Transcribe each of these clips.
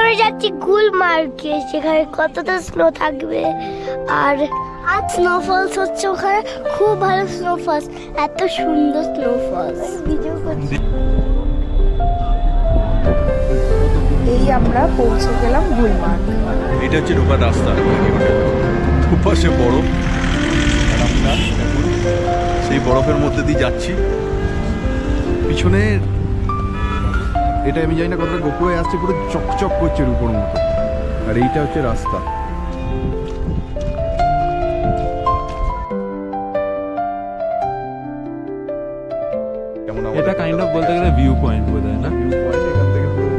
আমরা যাচ্ছি গুলমার্গে, সেখানে কতটা স্নো থাকবে আর স্নোফলস হচ্ছে ওখানে, খুব ভালো স্নোফলস, এত সুন্দর স্নোফলস ভিডিও করছি। এই আমরা পৌঁছে গেলাম গুলমার্গ। এটা হচ্ছে ঢোকার রাস্তা, দুপাশে বরফ আর আমরা এখন সেই বরফের মধ্যে দিয়ে যাচ্ছি। পিছনে এটা আমি জানি না কতটা গোপ্রো আসছে, পুরো চকচক করছে রূপোর মতো, আর এইটা হচ্ছে রাস্তা। এটা কাইন্ড অফ বলতে গেলে ভিউ পয়েন্ট বোধহয় না? ভিউ পয়েন্ট, এখান থেকে পুরো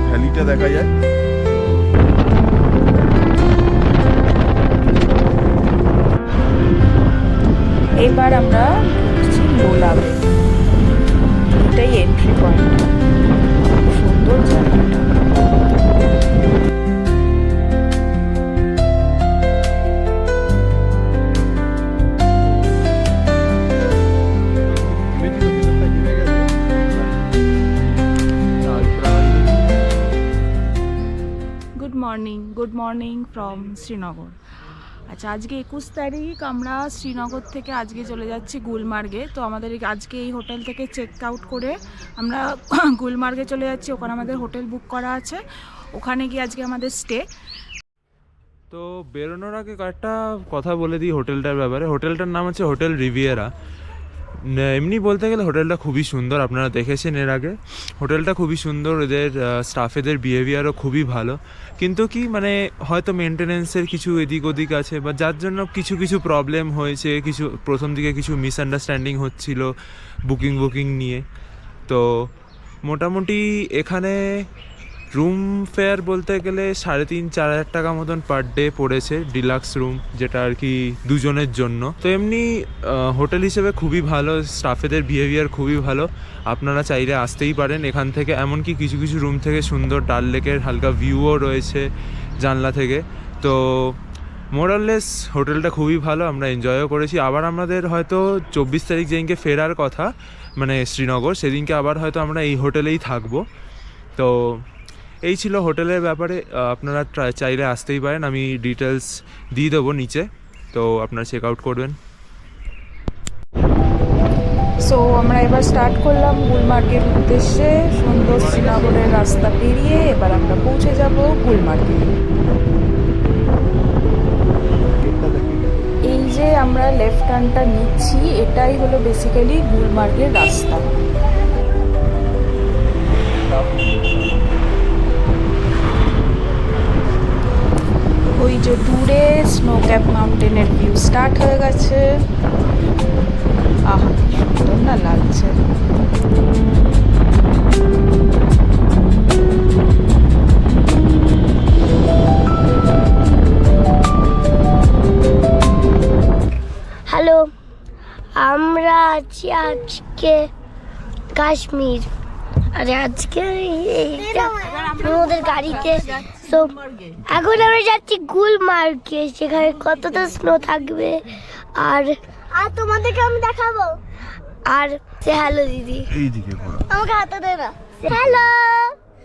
ভ্যালিটা দেখা যায়। এবার আমরা ঢুকছি লোলাবে, এটাই এন্ট্রি পয়েন্ট। সুন্দর জায়গাটা। Good morning from Srinagar. আচ্ছা, আজকে 21 তারিখ, আমরা শ্রীনগর থেকে আজকে চলে যাচ্ছি গুলমার্গে। তো আমাদের আজকে এই হোটেল থেকে চেক আউট করে আমরা গুলমার্গে চলে যাচ্ছি। ওখানে আমাদের হোটেল বুক করা আছে, ওখানে গিয়ে আজকে আমাদের স্টে। তো বেরোনোর আগে কয়েকটা কথা বলে দিই হোটেলটার ব্যাপারে। হোটেলটার নাম হচ্ছে হোটেল রিভিয়েরা। এমনি বলতে গেলে হোটেলটা খুবই সুন্দর, আপনারা দেখেছেন এর আগে। হোটেলটা খুবই সুন্দর, এদের স্টাফেদের বিহেভিয়ারও খুবই ভালো, কিন্তু কি মানে হয়তো মেনটেনেন্সের কিছু এদিক ওদিক আছে, বা যার জন্য কিছু কিছু প্রবলেম হয়েছে, কিছু প্রথম দিকে কিছু মিসআন্ডারস্ট্যান্ডিং হচ্ছিল বুকিং নিয়ে। তো মোটামুটি এখানে রুম ফেয়ার বলতে গেলে 3,500-4,000 টাকা মতন পার ডে পড়েছে, ডিলাক্স রুম, যেটা আর কি দুজনের জন্য। তো এমনি হোটেল হিসেবে খুবই ভালো, স্টাফেদের বিহেভিয়ার খুবই ভালো। আপনারা চাইলে আসতেই পারেন এখান থেকে। এমনকি কিছু কিছু রুম থেকে সুন্দর ডাল লেকের হালকা ভিউও রয়েছে জানলা থেকে। তো মোরাললেস হোটেলটা খুবই ভালো, আমরা এনজয়ও করেছি। আবার আমাদের হয়তো 24 তারিখ যেদিনকে ফেরার কথা, মানে শ্রীনগর, সেদিনকে আবার হয়তো আমরা এই হোটেলেই থাকবো। তো এই ছিল হোটেলের ব্যাপারে। আপনারা চাইলে আসতেই পারেন, আমি ডিটেলস দিয়ে দেবো নিচে, তো আপনারা চেক আউট করবেন। সো আমরা এবার স্টার্ট করলাম গুলমার্গের উদ্দেশ্যে। সুন্দর শ্রীনগরের রাস্তা পেরিয়ে এবার আমরা পৌঁছে যাব গুলমার্গে। এই যে আমরা লেফট টার্নটা নিচ্ছি, এটাই হলো বেসিক্যালি গুলমার্গের রাস্তা। ওই যে দূরে স্নো ক্যাপ মাউন্টেনের ভিউ স্টার্ট হয়ে গেছে। আহা, সুন্দর না লাগছে। হ্যালো, আমরা আছি আজকে কাশ্মীর, আর আজকে আমাদের গাড়িতে। তো এখন আমরা যাচ্ছি গুলমার্গে, সেখানে কতটা স্নো থাকবে আর তোমাদেরকে আমি দেখাবো। আর সে হ্যালো দিদি, এইদিকে আমাকে হাতে দে না। হ্যালো,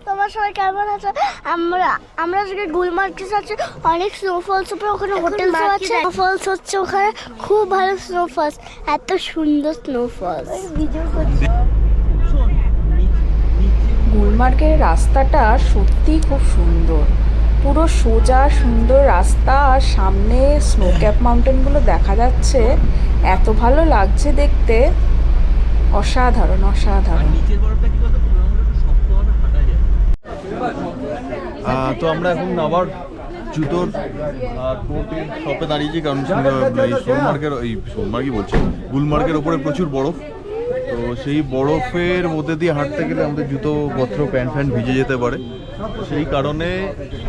তোমার সবাই কেমন আছো? আমরা আজকে গুলমার্গে যাচ্ছি, অনেক স্নোফলস উপরে, ওখানে হোটেল আছে, স্নোফলস হচ্ছে ওখানে, খুব ভালো স্নোফলস, এত সুন্দর স্নোফলস ভিডিও করছি। গুলমার্গের রাস্তাটা সত্যিই খুব সুন্দর, পুরো সোজা সুন্দর রাস্তা, আর সামনে স্নো ক্যাপ মাউন্টেনগুলো দেখা যাচ্ছে, এত ভালো লাগছে দেখতে, অসাধারণ অসাধারণ। তো আমরা এখন আবার জুতোর কোটের শপে দাঁড়িয়েছি, কারণ সোনমার্গই বলছি, গুলমার্গের ওপরে প্রচুর বরফ। তো সেই বরফের মধ্যে দিয়ে হাঁটতে গেলে আমাদের জুতো পত্র প্যান্ট ভিজে যেতে পারে, সেই কারণে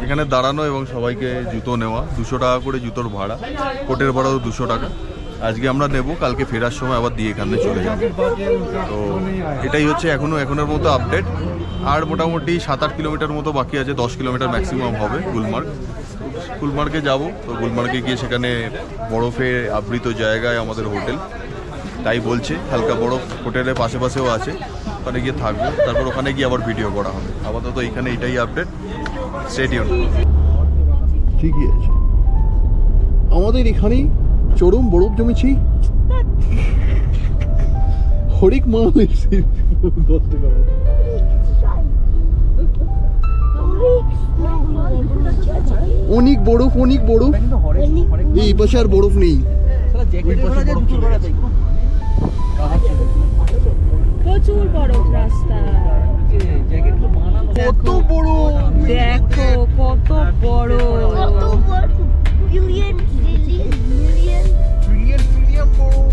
এখানে দাঁড়ানো এবং সবাইকে জুতো নেওয়া। 200 টাকা করে জুতোর ভাড়া, কোটের ভাড়াও 200 টাকা। আজকে আমরা নেব, কালকে ফেরার সময় আবার দিয়ে এখানে চলে যাব। তো এটাই হচ্ছে এখনের মতো আপডেট। আর মোটামুটি 7-8 কিলোমিটার মতো বাকি আছে, 10 কিলোমিটার ম্যাক্সিমাম হবে গুলমার্গে যাব। তো গুলমার্গে গিয়ে সেখানে বরফে আবৃত জায়গায় আমাদের হোটেল, তাই বলছে হালকা বরফ হোটেলের পাশেও আছে। ওখানে গিয়ে থাকবো, তারপর ওখানে গিয়ে আবার ভিডিও করা হবে। আপাতত এখানে এটাই আপডেট, স্টে টিউন। ঠিকই আছে, আমাদের এখানেই চরম বরফ জমেছি। হরিক মাল অনেক বরফ, অনেক বরফ। এই পাশে আর বরফ নেই, প্রচুর বরফ রাস্তা, কত বড়, দেখো কত বড়। বিলিয়ন মিলিয়ন ট্রিলিয়ন বরফ।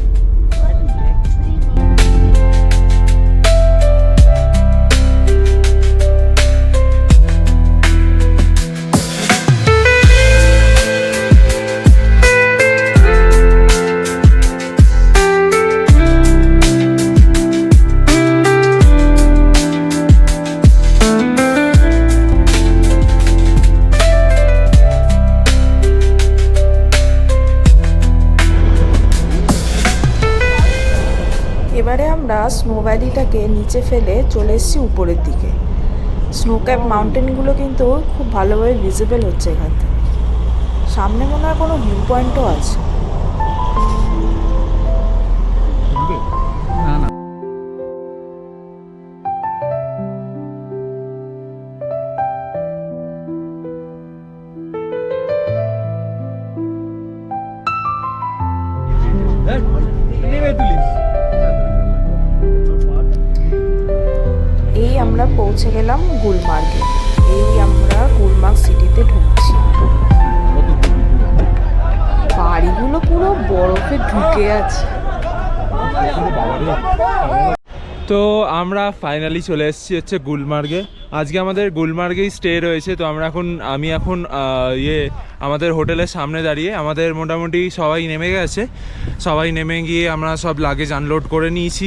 এবারে আমরা স্নো ভ্যালিটাকে নিচে ফেলে চলে এসেছি উপরের দিকে। স্নো ক্যাপ মাউন্টেনগুলো কিন্তু খুব ভালোভাবে ভিজিবল হচ্ছে এখান থেকে। সামনে মনে হয় কোনো ভিউ পয়েন্টও আছে। এই আমরা পৌঁছে গেলাম গুলমার্গে। এই আমরা গুলমার্গ সিটিতে ঢুকছি। বাড়িগুলো পুরো বরফে ঢুকে আছে। তো আমরা ফাইনালি চলে এসেছি হচ্ছে গুলমার্গে। আজকে আমাদের গুলমার্গেই স্টে রয়েছে। তো আমি এখন আমাদের হোটেলের সামনে দাঁড়িয়ে, আমাদের মোটামুটি সবাই নেমে গেছে। সবাই নেমে গিয়ে আমরা সব লাগেজ আনলোড করে নিয়েছি।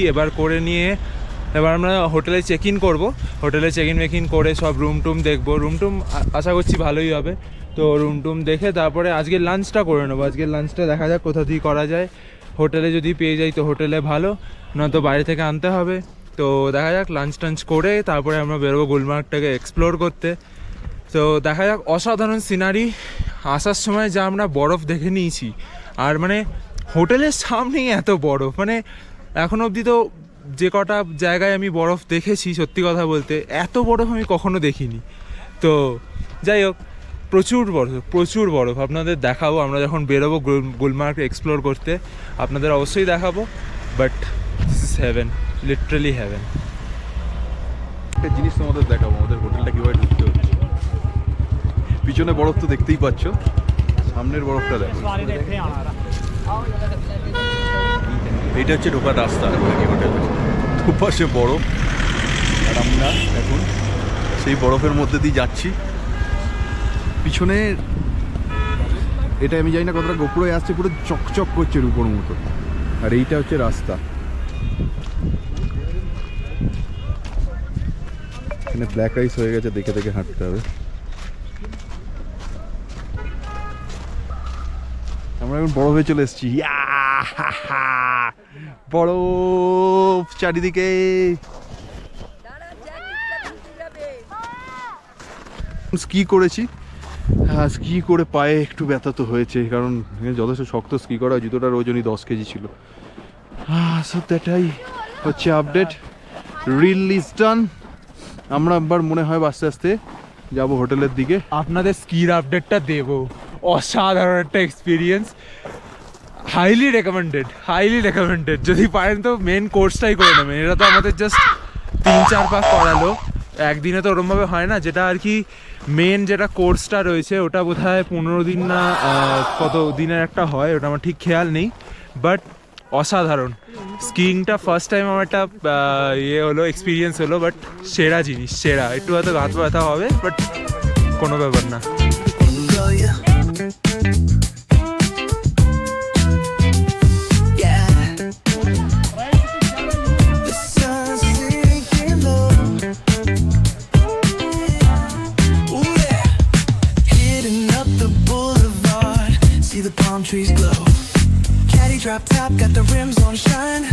এবার আমরা হোটেলে চেক ইন করবো। হোটেলে চেক ইন করে সব রুম টুম দেখবো। রুম টুম আশা করছি ভালোই হবে। তো রুম টুম দেখে তারপরে আজকে লাঞ্চটা করে নেবো। আজকের লাঞ্চটা দেখা যাক কোথা দিয়ে করা যায়। হোটেলে যদি পেয়ে যাই তো হোটেলে ভালো, নয়তো বাইরে থেকে আনতে হবে। তো দেখা যাক, লাঞ্চ টাঞ্চ করে তারপরে আমরা বেরোবো গুলমার্গটাকে এক্সপ্লোর করতে। তো দেখা যাক, অসাধারণ সিনারি। আসার সময় যা আমরা বরফ দেখে নিয়েছি, আর মানে হোটেলের সামনেই এত বরফ, মানে এখন অবধি তো যে কটা জায়গায় আমি বরফ দেখেছি, সত্যি কথা বলতে এত বরফ আমি কখনো দেখিনি। তো যাই হোক, প্রচুর বরফ আপনাদের দেখাবো আমরা যখন বেরোবো গুলমার্গ এক্সপ্লোর করতে। আপনাদের অবশ্যই দেখাবো। But heaven, literally heaven. একটা জিনিস তোমাদের দেখাবো, আমাদের হোটেলটা কীভাবে ঢুকতে হচ্ছে। পিছনে বরফ তো দেখতেই পাচ্ছ, সামনের বরফটা দেখো। এইটা হচ্ছে ঢোকার রাস্তা হোটেল। দুপাশে বরফ, আর আমরা এখন সেই বরফের মধ্যে দিয়ে যাচ্ছি। পিছনে এটা আমি জানি না কতটা গোপুরে আসছে, পুরো চকচক করছে রূপোর মতো। আর এইটা হচ্ছে রাস্তা। এখানে ব্ল্যাক আইস হয়ে গেছে, দেখে দেখে হাঁটতে হবে। আমরা এখন বরফে চলে এসেছি। বরফ চারিদিকে। স্কি করেছি, হ্যাঁ স্কি করে পায়ে একটু ব্যথা তো হয়েছে, কারণ যথেষ্ট শক্ত স্কি করা। জুতোটার ওজনই 10 কেজি ছিল। সো এটাই হচ্ছে আপডেট। Reel is done. আমরা একবার মনে হয় আস্তে আস্তে যাবো হোটেলের দিকে। আপনাদের স্কির আপডেটটা দেবো। অসাধারণ একটা এক্সপিরিয়েন্স, হাইলি রেকমেন্ডেড। যদি পারেন তো মেন কোর্সটাই করে নেবেন। এটা তো আমাদের জাস্ট 3-4 পাক করালো, একদিনে তো ওরমভাবে হয় না। যেটা আর কি মেন যেটা কোর্সটা রয়েছে, ওটা বোধহয় 15 দিন না কত দিনের একটা হয়, ওটা আমার ঠিক খেয়াল নেই। বাট অসাধারণ স্কিইংটা ফার্স্ট টাইম আমার একটা এক্সপিরিয়েন্স হলো। বাট সেরা জিনিস, সেরা। একটু হয়তো হাত ব্যথা হবে, বাট কোনো ব্যাপার না। Trees glow. Caddy drop top, got the rims on shine.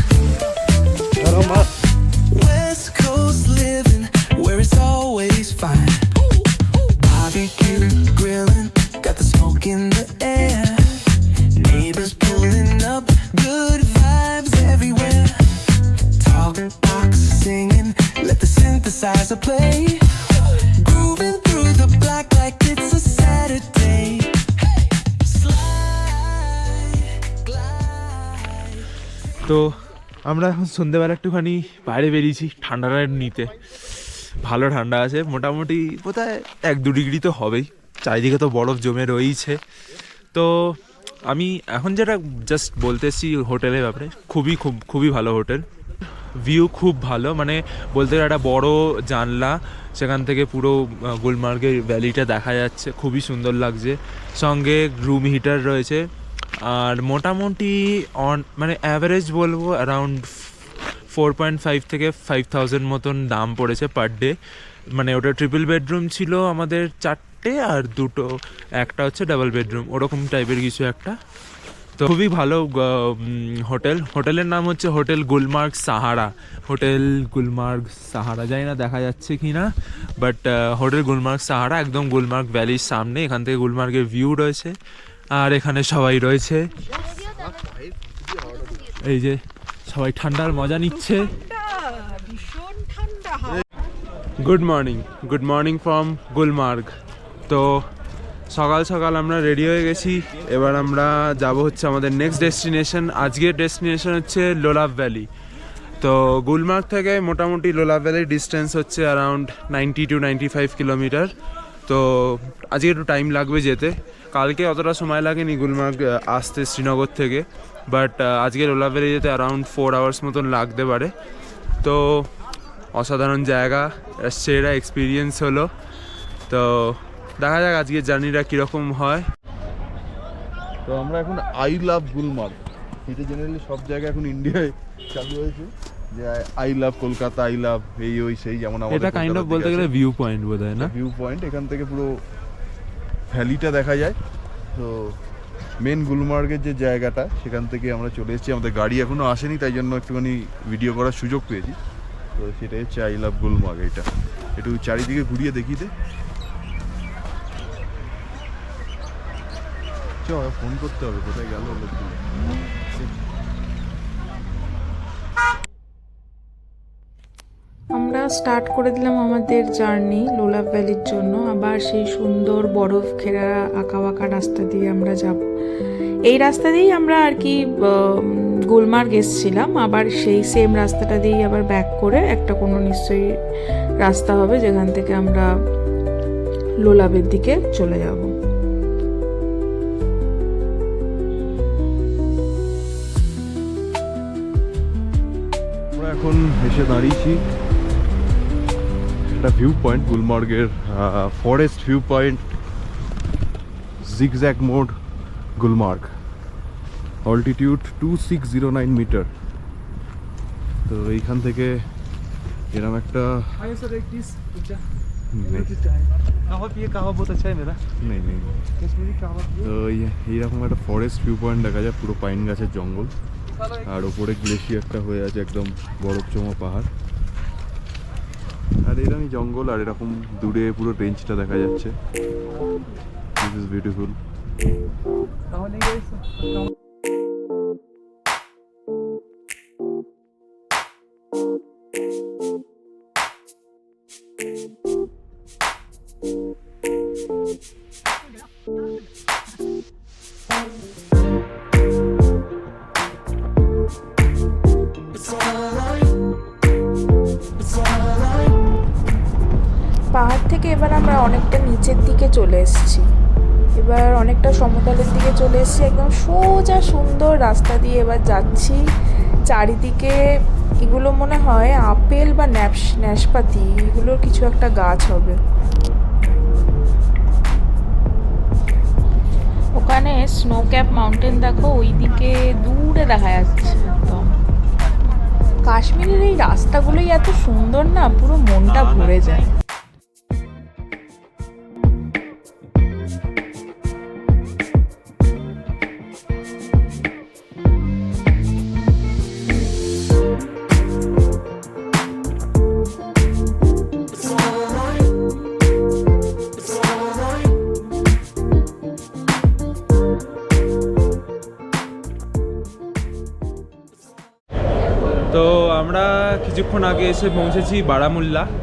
West Coast. barbecue grilling, got the smoke in the air. Neighbors pulling up, good vibes everywhere. Talk box singing, let the synthesizer play. Grooving through the black like it's a Saturday. Slide, glide. তো আমরা এখন সন্ধ্যেবেলা একটুখানি বাইরে বেরিয়েছি ঠান্ডাটা নিতে। ভালো ঠান্ডা আছে, মোটামুটি বোধহয় 1-2 ডিগ্রি তো হবেই, চারিদিকে তো বরফ জমে রয়েছে। তো আমি এখন যেটা জাস্ট বলতে এসেছি হোটেলের ব্যাপারে, খুবই ভালো হোটেল। ভিউ খুব ভালো, মানে বলতে গেলে একটা বড় জানলা, সেখান থেকে পুরো গুলমার্গের ভ্যালিটা দেখা যাচ্ছে, খুবই সুন্দর লাগছে। সঙ্গে রুম হিটার রয়েছে, আর মোটামুটি মানে অ্যাভারেজ বলবো অ্যারাউন্ড 4.5 থেকে 5,000 মতন দাম পড়েছে পার ডে। মানে ওটা ট্রিপল বেডরুম ছিল আমাদের 4টে, আর 2টো একটা হচ্ছে ডাবল বেডরুম, ওরকম টাইপের কিছু একটা। তো খুবই ভালো হোটেলের নাম হচ্ছে হোটেল গুলমার্গ সাহারা। হোটেল গুলমার্গ সাহারা, জানি না দেখা যাচ্ছে কি না, বাট হোটেল গুলমার্গ সাহারা একদম গুলমার্গ ভ্যালির সামনে। এখান থেকে গুলমার্গের ভিউ রয়েছে, আর এখানে সবাই রয়েছে, এই যে সবাই ঠান্ডার মজা নিচ্ছে। Good morning from Gulmarg. তো সকাল সকাল আমরা রেডি হয়ে গেছি, এবার আমরা যাব হচ্ছে আমাদের নেক্সট ডেস্টিনেশন। আজকের ডেস্টিনেশন হচ্ছে লোলাভ ভ্যালি। তো গুলমার্গ থেকে মোটামুটি লোলাভ ভ্যালির ডিস্টেন্স হচ্ছে অ্যারাউন্ড 90 to 95 কিলোমিটার। তো আজকে একটু টাইম লাগবে যেতে, কালকে অতটা সময় লাগেনি গুলমার্গ আসতে শ্রীনগর থেকে, বাট আজকে লোলাভ ভ্যালি যেতে অ্যারাউন্ড 4 আওয়ার্স মতন লাগতে পারে। তো অসাধারণ জায়গা, সেরা এক্সপিরিয়েন্স হলো। তো দেখা যাক আজকের জার্নিটা কীরকম হয়। তো আমরা এখন আই লাভ গুলমার্গ, এটা জেনারেলি সব জায়গায় এখন ইন্ডিয়ায় চালু হয়েছে, যে I love Kolkata, I love এই ওই সেই, যেমন এটা কাইন্ড অফ বলতে গেলে ভিউ পয়েন্ট বোধহয় না? ভিউ পয়েন্ট, এখান থেকে পুরো ভ্যালিটা দেখা যায়। তো মেন গুলমার্গের যে জায়গাটা, সেখান থেকে আমরা চলে এসেছি, আমাদের গাড়ি এখনো আসেনি, তাই জন্য একটুখানি ভিডিও করার সুযোগ পেয়েছি। তো সেটাই হচ্ছে আই লাভ গুলমার্গ। এটা একটু চারিদিকে ঘুরিয়ে দেখি দে, ফোন করতে হবে, কোথায় গেল লোকগুলো। আমরা স্টার্ট করে দিলাম আমাদের জার্নি লোলাভ ভ্যালির জন্য। আবার সেই সুন্দর বরফ ঘেরা আঁকা বাঁকা রাস্তা দিয়ে আমরা যাব। এই রাস্তা দিয়েই আমরা আর কি গুলমার্গ এসেছিলাম, আবার সেই সেম রাস্তাটা দিয়েই আবার ব্যাক করে একটা কোনো নিশ্চয়ই রাস্তা হবে, যেখান থেকে আমরা লোলাভের দিকে চলে যাব। আমরা এখন এসে দাঁড়িয়েছি একটা ভিউ পয়েন্ট, গুলমার্গের ফরেস্ট ভিউ পয়েন্ট, জিগজ্যাগ মোড গুলমার্গ, অল্টিটিউড 2609 মিটার। তো এইখান থেকে এরকম একটা নেই নেই, তো এইরকম একটা ফরেস্ট ভিউ পয়েন্ট দেখা যায়, পুরো পাইন গাছের জঙ্গল, আর ওপরে গ্লেশিয়ারটা হয়ে আছে একদম বরফ জমা পাহাড়, আর এরকমই জঙ্গল, আর এরকম দূরে পুরো রেঞ্জটা দেখা যাচ্ছে। This is beautiful. পাহাড় থেকে এবার আমরা অনেকটা নিচের দিকে চলে এসেছি, এবার অনেকটা সমতলের দিকে চলে এসেছি, একদম সোজা সুন্দর রাস্তা দিয়ে এবার যাচ্ছি। চারিদিকে এগুলো মনে হয় আপেল বা নাশপাতি, এগুলোর কিছু একটা গাছ হবে। ওখানে স্নো ক্যাপ মাউন্টেন দেখো, ওইদিকে দূরে দেখা যাচ্ছে একদম। কাশ্মীরের এই রাস্তাগুলোই এত সুন্দর না, পুরো মনটা ভরে যায়। কিছুক্ষণ আগে এসে পৌঁছেছি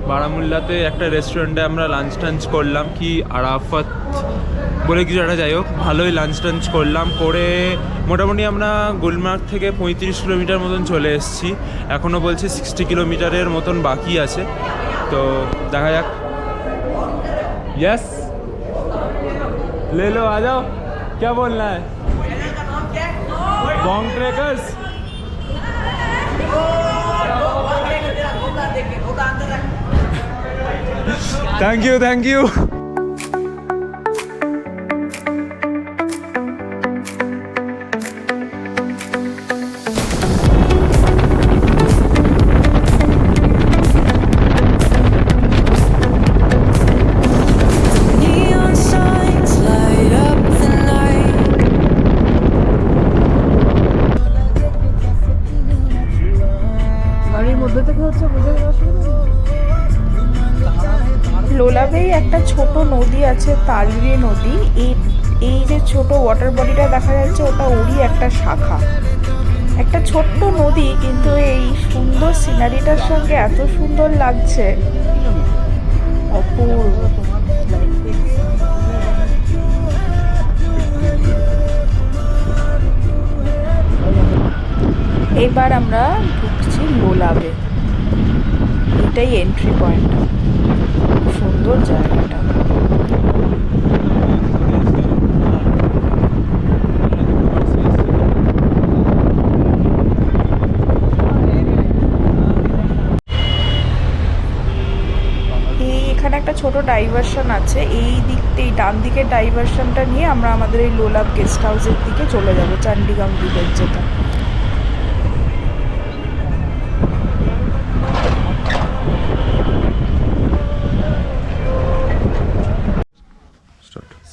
বারামুল্লাতে একটা রেস্টুরেন্টে আমরা লাঞ্চ টাঞ্চ করলাম, কি আরাফাত বলে কিছু একটা, যাই হোক ভালোই লাঞ্চ টাঞ্চ করলাম। করে মোটামুটি আমরা গুলমার্গ থেকে 35 কিলোমিটার মতন চলে এসেছি, এখনও বলছে 60 কিলোমিটারের মতন বাকি আছে, তো দেখা যাক। यस ले लो, आ जाओ, क्या बोलना है? Bong trekkers. Thank you. Neon signs light up the night. গাড়ির মধ্যে থেকে হচ্ছে বুঝে লোলাবেই একটা ছোট নদী আছে, তালরি নদী। এই যে ছোট ওয়াটার বডিটা দেখা যাচ্ছে ওটা ওরই একটা শাখা, একটা ছোট্ট নদী, কিন্তু এই সুন্দর সিনারিটার সঙ্গে এত সুন্দর লাগছে, অপূর্ব। এবার আমরা ঢুকছি লোলাবে, এটাই এন্ট্রি পয়েন্ট, সুন্দর জায়গাটা। এখানে একটা ছোট ডাইভারশন আছে, এই ডান দিকের ডাইভারশনটা নিয়ে আমরা আমাদের এই লোলাব গেস্ট হাউসের দিকে চলে যাব, চণ্ডীগড় ভিলেজ যেটা।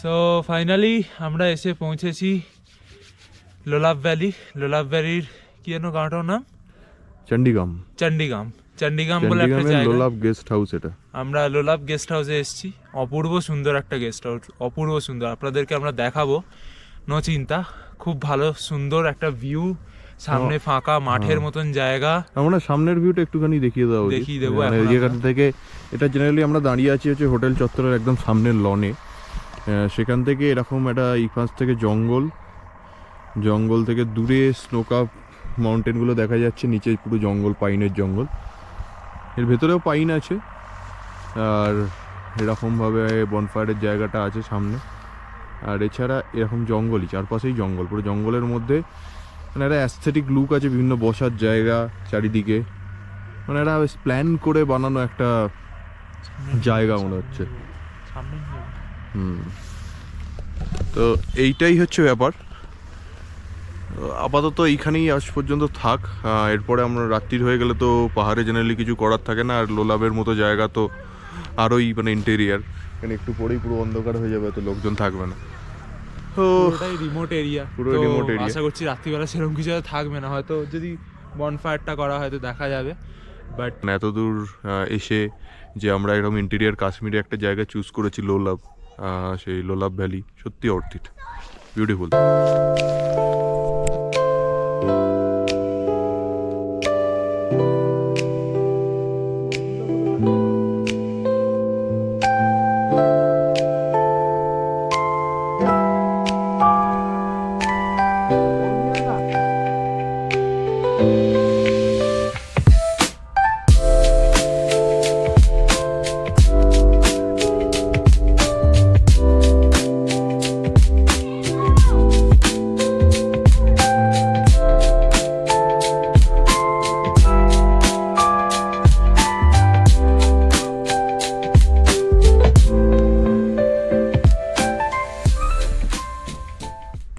সো ফাইনালি আমরা এসে পৌঁছেছি লোলাব ভ্যালির কি যেন গাঁটার নাম? চণ্ডীগড় বলে একটা জায়গা, লোলাব গেস্ট হাউস। এটা আমরা লোলাব গেস্ট হাউসে এসেছি, অপূর্ব সুন্দর একটা গেস্ট হাউস, অপূর্ব সুন্দর, আপনাদেরকে আমরা দেখাবো, নো চিন্তা। খুব ভালো সুন্দর একটা ভিউ, সামনে ফাঁকা মাঠের মতন জায়গা। আমরা সামনের ভিউটা একটুখানি দেখিয়ে দেবো মানে এখান থেকে। এটা জেনারেলি আমরা দাঁড়িয়ে আছি হচ্ছে হোটেল চত্বরের একদম সামনের লনে, সেখান থেকে এরকম একটা এই পাশ থেকে জঙ্গল থেকে দূরে স্নোকাপ মাউন্টেনগুলো দেখা যাচ্ছে, নিচে পুরো জঙ্গল, পাইনের জঙ্গল, এর ভেতরেও পাইন আছে, আর এরকমভাবে বনফায়ারের জায়গাটা আছে সামনে, আর এছাড়া এরকম জঙ্গলই, চারপাশেই জঙ্গল, পুরো জঙ্গলের মধ্যে মানে একটা অ্যাস্থেটিক লুক আছে, বিভিন্ন বসার জায়গা চারিদিকে, মানে একটা প্ল্যান করে বানানো একটা জায়গা মনে হচ্ছে। তো এইটাই হচ্ছে ব্যাপার। আপাতত এইখানেই আজ পর্যন্ত থাক, এরপরে আমরা রাত্রির হয়ে গেলে তো পাহাড়ে জেনারেলি কিছু করার থাকে না, আর লোলাবের মতো জায়গা তো আরোই মানে ইন্টেরিয়ার, এখানে একটু পরেই পুরো অন্ধকার হয়ে যাবে, তো লোকজন থাকবে না, তো রিমোট এরিয়া, পুরো রিমোট এরিয়া। আশা করছি রাত্রিবেলা সেরকম কিছু থাকবে না, হয়তো যদি বনফায়ারটা করা হয়তো দেখা যাবে, বাট এত দূর এসে যে আমরা এরকম ইন্টেরিয়ার কাশ্মীরে একটা জায়গা চুজ করেছি লোলাব, সেই লোলাব ভ্যালি সত্যি অর্থ ইট, বিউটিফুল।